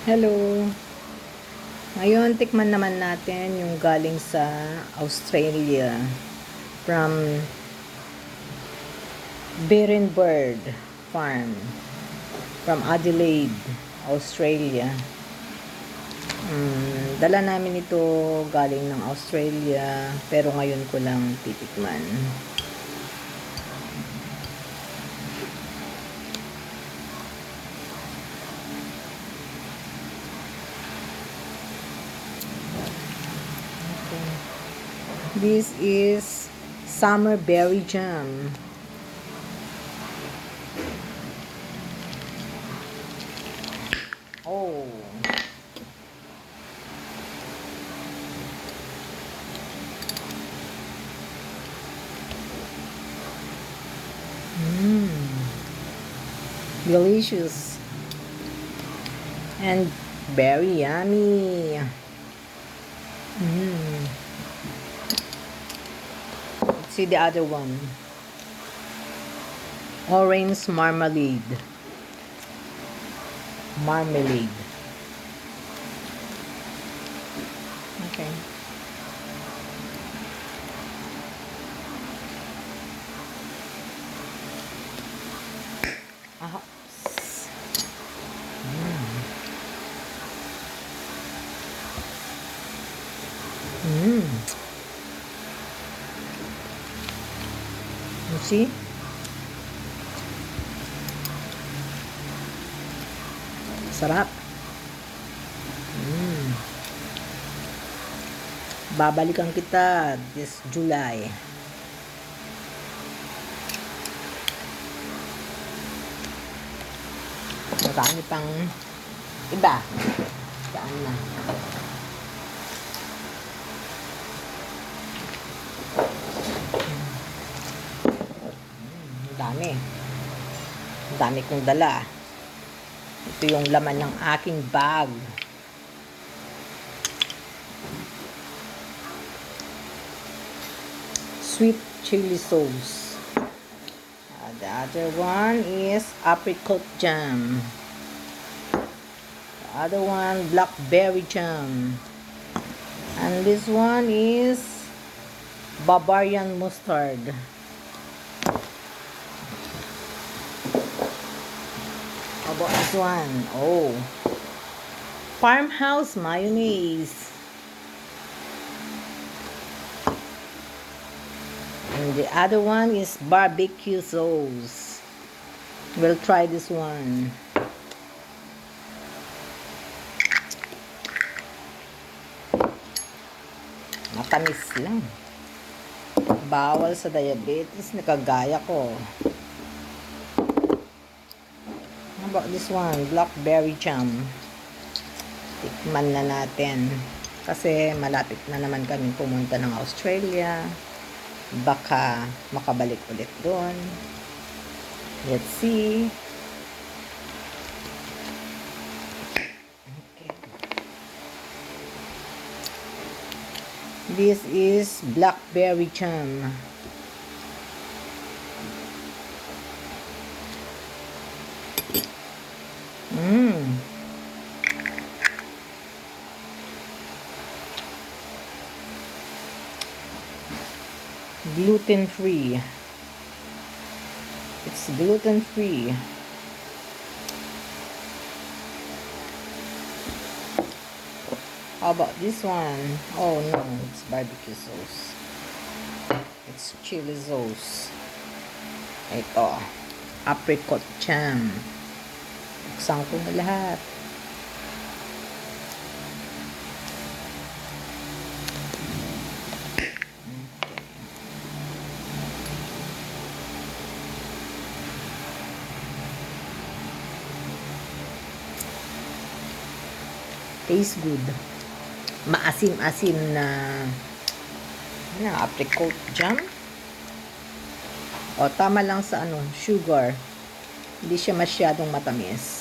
Hello! Ngayon, tikman naman natin yung galing sa Australia from Berenberg Farm from Adelaide, Australia. Dala namin ito galing ng Australia pero ngayon ko lang titikman. This is summer berry jam. Oh. Delicious. And very yummy. Let's see the other one. Orange marmalade. Okay. Aha. You see? Sarap. Babalikan kita this July. Marami pang iba. Saan na? Dami. Dami kong dala. Ito yung laman ng aking bag. Sweet chili sauce. The other one is apricot jam. The other one, blackberry jam. And this one is Bavarian mustard. How about this one? Oh, farmhouse mayonnaise. And the other one is barbecue sauce. We'll try this one. Matamis lang. Bawal sa diabetes na kagaya ko. How about this one? Blackberry jam. Tikman na natin. Kasi malapit na naman kami pumunta ng Australia. Baka makabalik ulit doon. Let's see. Okay. This is blackberry jam. Gluten-free. It's gluten-free. How about this one? Oh no, it's barbecue sauce. It's chili sauce. Ito, apricot jam. Buksan ko na lahat. Tastes good. Maasim-asim na apricot jam. O, tama lang sa sugar. Hindi siya masyadong matamis.